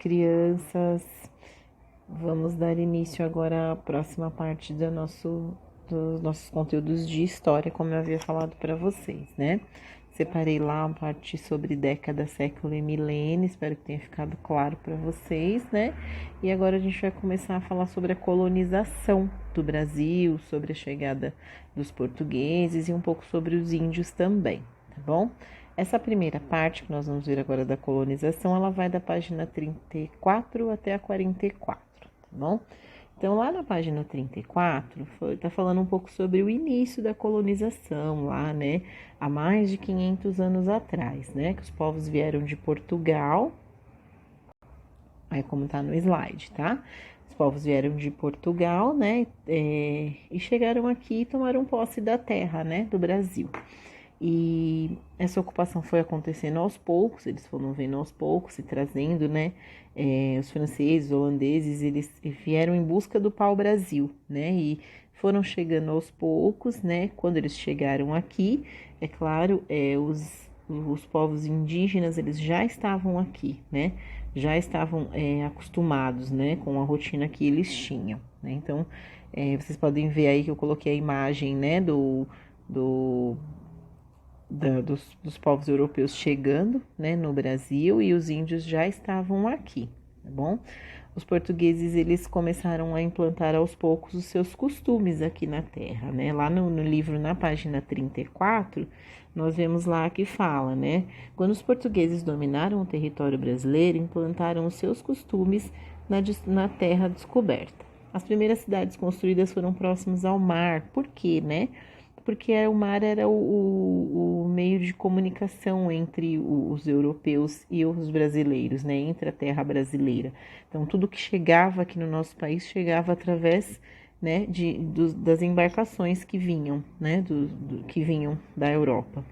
crianças! Vamos dar início agora à próxima parte dos nossos conteúdos de história, como eu havia falado para vocês, né? Separei lá uma parte sobre década, século e milênio, espero que tenha ficado claro para vocês, né? E agora a gente vai começar a falar sobre a colonização do Brasil, sobre a chegada dos portugueses e um pouco sobre os índios também, tá bom? Essa primeira parte que nós vamos ver agora da colonização, ela vai da página 34 até a 44, tá bom? Então, lá na página 34, tá falando um pouco sobre o início da colonização lá, né? Há mais de 500 anos atrás, né? Que os povos vieram de Portugal, aí como tá no slide, tá? Os povos vieram de Portugal, né? E chegaram aqui e tomaram posse da terra, né? Do Brasil. E essa ocupação foi acontecendo aos poucos, eles foram vendo aos poucos, se trazendo, né? Os franceses, holandeses, eles vieram em busca do pau-brasil, né? E foram chegando aos poucos, né? Quando eles chegaram aqui, é claro, os povos indígenas, eles já estavam aqui, né? Já estavam acostumados, né? Com a rotina que eles tinham, né? Então, vocês podem ver aí que eu coloquei a imagem, né? Dos povos europeus chegando, né, no Brasil, e os índios já estavam aqui, tá bom? Os portugueses, eles começaram a implantar aos poucos os seus costumes aqui na terra, né? Lá no livro, na página 34, nós vemos lá que fala, né? Quando os portugueses dominaram o território brasileiro, implantaram os seus costumes na terra descoberta. As primeiras cidades construídas foram próximas ao mar. Por quê, né? Porque o mar era o meio de comunicação entre os europeus e os brasileiros, né? Entre a terra brasileira. Então, tudo que chegava aqui no nosso país chegava através, né, das embarcações que vinham, né? Que vinham da Europa.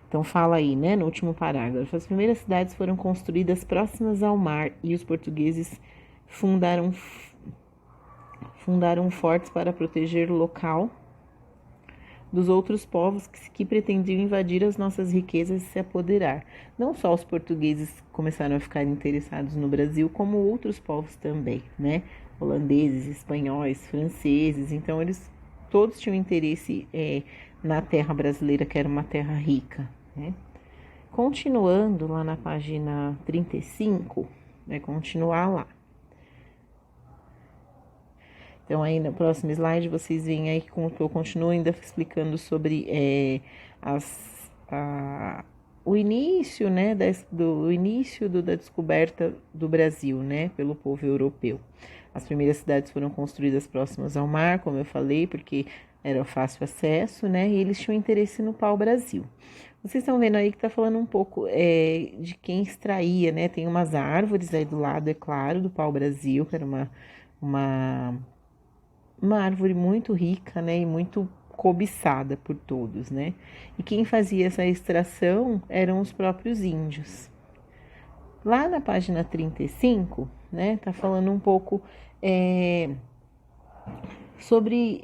Então, fala aí, né, no último parágrafo. As primeiras cidades foram construídas próximas ao mar e os portugueses fundaram fortes para proteger o local dos outros povos que pretendiam invadir as nossas riquezas e se apoderar. Não só os portugueses começaram a ficar interessados no Brasil, como outros povos também, né? Holandeses, espanhóis, franceses. Então, eles todos tinham interesse na terra brasileira, que era uma terra rica, né? Continuando lá na página 35, vai continuar lá. Então, aí no próximo slide, vocês veem aí que eu continuo ainda explicando sobre o início, né, da descoberta do Brasil, né, pelo povo europeu. As primeiras cidades foram construídas próximas ao mar, como eu falei, porque era fácil acesso, né, e eles tinham interesse no pau-brasil. Vocês estão vendo aí que está falando um pouco de quem extraía, né, tem umas árvores aí do lado, é claro, do pau-brasil, que era uma árvore muito rica, né, e muito cobiçada por todos, né? E quem fazia essa extração eram os próprios índios. Lá na página 35, né, tá falando um pouco sobre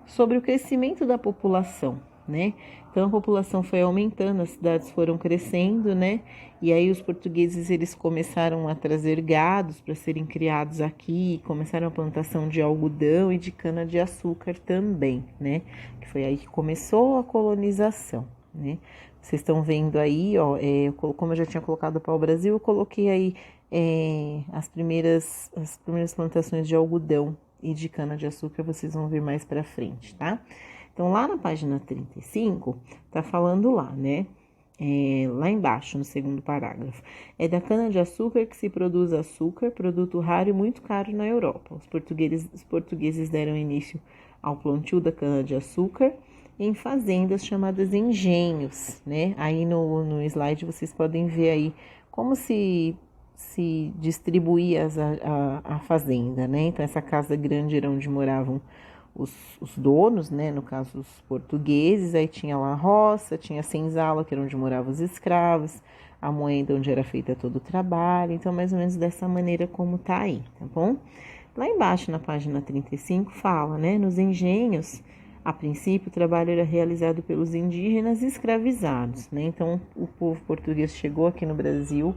sobre o crescimento da população, né? Então a população foi aumentando, as cidades foram crescendo, né? E aí os portugueses, eles começaram a trazer gados para serem criados aqui, começaram a plantação de algodão e de cana de açúcar também, né? Que foi aí que começou a colonização, né? Vocês estão vendo aí, ó, como eu já tinha colocado para o Brasil, eu coloquei aí as primeiras plantações de algodão e de cana de açúcar, vocês vão ver mais para frente, tá? Então, lá na página 35, tá falando lá, né? Lá embaixo, no segundo parágrafo. É da cana-de-açúcar que se produz açúcar, produto raro e muito caro na Europa. Os portugueses deram início ao plantio da cana-de-açúcar em fazendas chamadas engenhos, né? Aí no slide vocês podem ver aí como se distribuía a fazenda, né? Então, essa casa grande era onde moravam os donos, né, no caso os portugueses, aí tinha lá a roça, tinha a senzala, que era onde moravam os escravos, a moenda onde era feita todo o trabalho, então mais ou menos dessa maneira como tá aí, tá bom? Lá embaixo na página 35 fala, né, nos engenhos A princípio, o trabalho era realizado pelos indígenas escravizados, né? Então, o povo português chegou aqui no Brasil,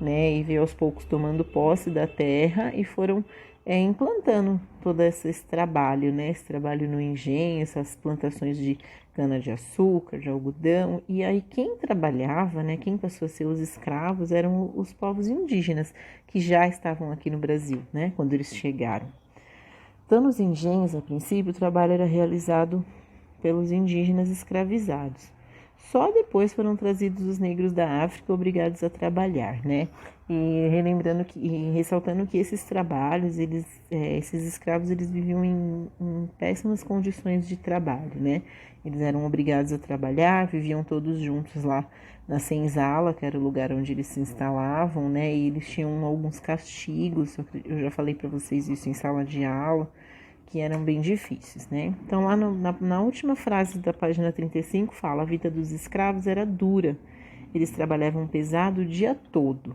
né? E veio aos poucos tomando posse da terra e foram implantando todo esse trabalho, né? Esse trabalho no engenho, essas plantações de cana-de-açúcar, de algodão. E aí, quem trabalhava, né? Quem passou a ser os escravos eram os povos indígenas que já estavam aqui no Brasil, né? Quando eles chegaram. Então, nos engenhos, a princípio, o trabalho era realizado pelos indígenas escravizados. Só depois foram trazidos os negros da África obrigados a trabalhar, né? E ressaltando que esses trabalhos, esses escravos, eles viviam em péssimas condições de trabalho, né? Eles eram obrigados a trabalhar, viviam todos juntos lá na senzala, que era o lugar onde eles se instalavam, né? E eles tinham alguns castigos, eu já falei para vocês isso em sala de aula, que eram bem difíceis, né? Então, lá na última frase da página 35, fala: a vida dos escravos era dura, eles trabalhavam pesado o dia todo.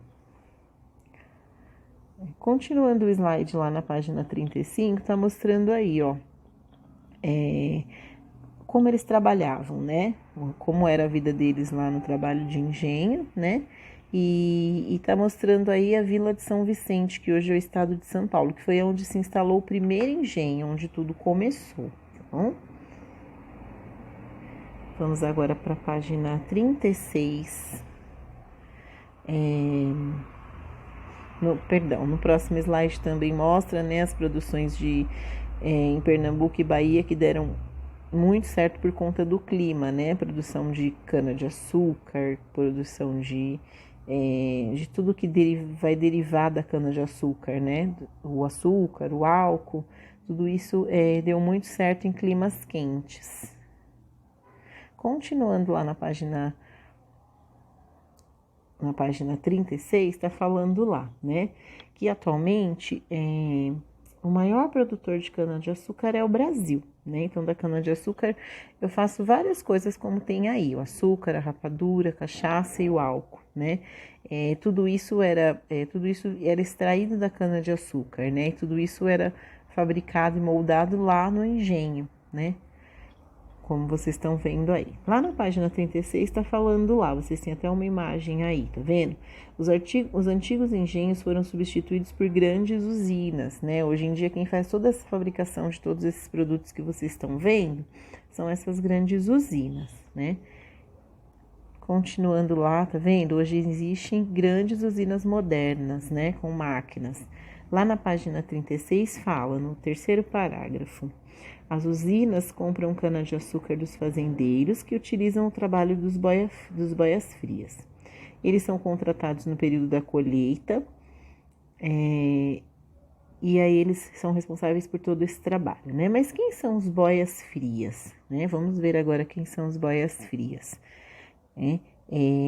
Continuando o slide lá na página 35, tá mostrando aí, ó, como eles trabalhavam, né? Como era a vida deles lá no trabalho de engenho, né? E tá mostrando aí a Vila de São Vicente, que hoje é o estado de São Paulo, que foi onde se instalou o primeiro engenho, onde tudo começou, tá bom? Vamos agora para a página 36. No próximo slide também mostra, né, as produções em Pernambuco e Bahia que deram muito certo por conta do clima, né? Produção de cana-de-açúcar, produção de tudo que vai derivar da cana-de-açúcar, né? O açúcar, o álcool, tudo isso deu muito certo em climas quentes. Continuando lá na página 36, está falando lá, né? Que atualmente o maior produtor de cana-de-açúcar é o Brasil, né? Então, da cana-de-açúcar eu faço várias coisas como tem aí, o açúcar, a rapadura, a cachaça e o álcool, né? Tudo isso era extraído da cana-de-açúcar, né? E tudo isso era fabricado e moldado lá no engenho, né? Como vocês estão vendo aí. Lá na página 36 está falando lá, vocês têm até uma imagem aí, tá vendo? Os antigos engenhos foram substituídos por grandes usinas, né? Hoje em dia quem faz toda essa fabricação de todos esses produtos que vocês estão vendo são essas grandes usinas, né? Continuando lá, tá vendo? Hoje existem grandes usinas modernas, né? Com máquinas. Lá na página 36 fala, no terceiro parágrafo: as usinas compram cana-de-açúcar dos fazendeiros que utilizam o trabalho dos boias frias. Eles são contratados no período da colheita e aí eles são responsáveis por todo esse trabalho, né? Mas quem são os boias frias, né? Vamos ver agora quem são os boias frias.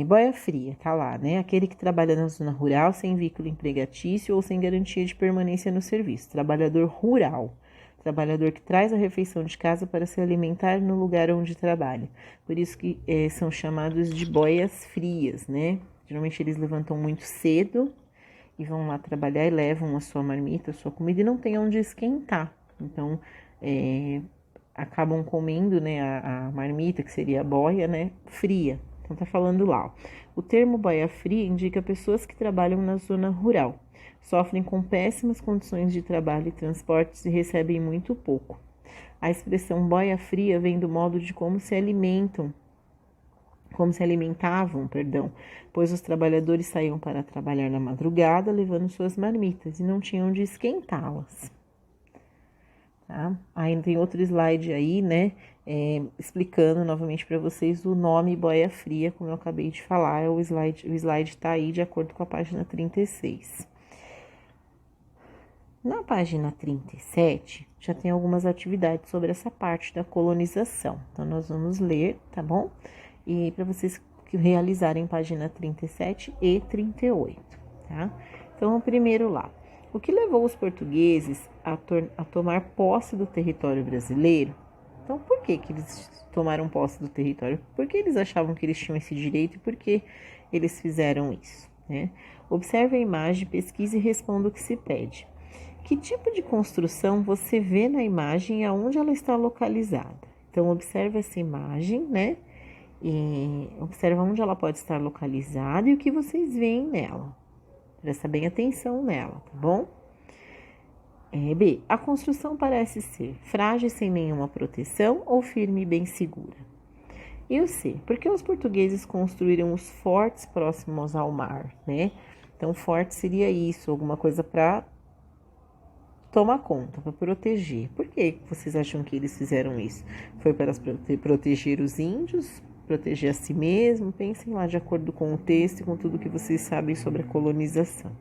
Boia fria, tá lá, né? Aquele que trabalha na zona rural sem vínculo empregatício ou sem garantia de permanência no serviço. Trabalhador rural. Trabalhador que traz a refeição de casa para se alimentar no lugar onde trabalha. Por isso que são chamados de boias frias, né? Geralmente eles levantam muito cedo e vão lá trabalhar e levam a sua marmita, a sua comida e não tem onde esquentar. Então, acabam comendo, né, a marmita, que seria a boia, né, fria. Então, tá falando lá, ó. O termo boia fria indica pessoas que trabalham na zona rural. Sofrem com péssimas condições de trabalho e transportes e recebem muito pouco. A expressão boia fria vem do modo de como se alimentavam, pois os trabalhadores saíam para trabalhar na madrugada, levando suas marmitas e não tinham de esquentá-las. Tá? Aí tem outro slide aí, né, explicando novamente para vocês o nome boia fria, como eu acabei de falar, o slide tá aí de acordo com a página 36. Na página 37, já tem algumas atividades sobre essa parte da colonização. Então, nós vamos ler, tá bom? E para vocês realizarem página 37 e 38, tá? Então, o primeiro lá. O que levou os portugueses a tomar posse do território brasileiro? Então, por que eles tomaram posse do território? Porque eles achavam que eles tinham esse direito e por que eles fizeram isso, né? Observe a imagem, pesquise e responda o que se pede. Que tipo de construção você vê na imagem e aonde ela está localizada? Então, observe essa imagem, né? E observa onde ela pode estar localizada e o que vocês veem nela. Presta bem atenção nela, tá bom? B. A construção parece ser frágil sem nenhuma proteção ou firme e bem segura. E o C. Por que os portugueses construíram os fortes próximos ao mar, né? Então, forte seria isso, alguma coisa para tomar conta, para proteger. Por que vocês acham que eles fizeram isso? Foi para proteger os índios, proteger a si mesmo? Pensem lá de acordo com o texto e com tudo que vocês sabem sobre a colonização.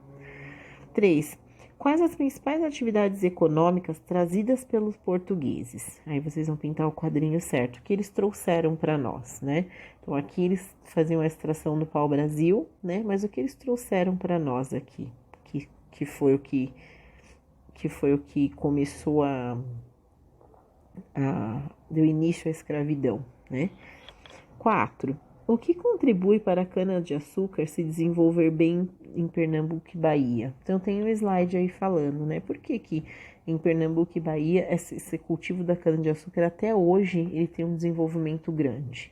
3. Quais as principais atividades econômicas trazidas pelos portugueses? Aí vocês vão pintar o quadrinho certo, o que eles trouxeram para nós, né? Então aqui eles faziam a extração do pau-brasil, né? Mas o que eles trouxeram para nós aqui, que foi o que começou deu início à escravidão, né? 4. O que contribui para a cana-de-açúcar se desenvolver bem em Pernambuco e Bahia? Então, tem um slide aí falando, né? Por que em Pernambuco e Bahia esse cultivo da cana-de-açúcar até hoje ele tem um desenvolvimento grande?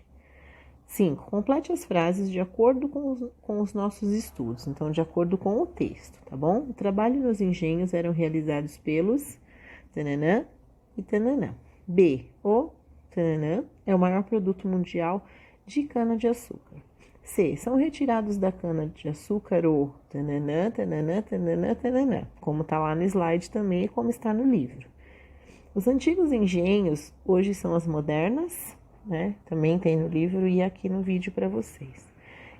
5. Complete as frases de acordo com os nossos estudos, então, de acordo com o texto, tá bom? O trabalho nos engenhos eram realizados pelos tananã e tananã. B. O tananã é o maior produto mundial de cana-de-açúcar. C. São retirados da cana-de-açúcar o tananã, tananã, tananã, tananã, como está lá no slide também e como está no livro. Os antigos engenhos hoje são as modernas, né? Também tem no livro e aqui no vídeo para vocês.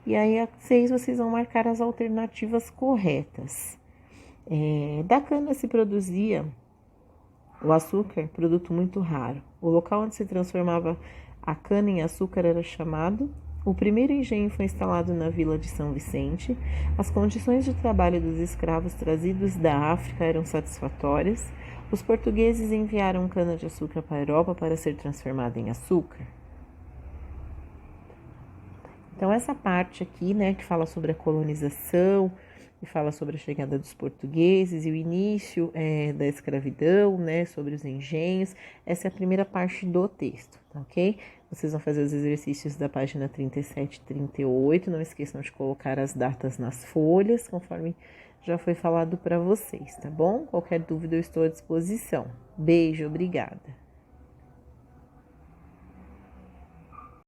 E aí, a 6, vocês vão marcar as alternativas corretas. Da cana se produzia o açúcar, produto muito raro. O local onde se transformava a cana em açúcar era chamado. O primeiro engenho foi instalado na vila de São Vicente. As condições de trabalho dos escravos trazidos da África eram satisfatórias. Os portugueses enviaram cana-de-açúcar para a Europa para ser transformada em açúcar. Então, essa parte aqui, né, que fala sobre a colonização, que fala sobre a chegada dos portugueses e o início da escravidão, né, sobre os engenhos. Essa é a primeira parte do texto, tá ok? Vocês vão fazer os exercícios da página 37 e 38. Não esqueçam de colocar as datas nas folhas, conforme já foi falado para vocês, tá bom? Qualquer dúvida eu estou à disposição. Beijo, obrigada.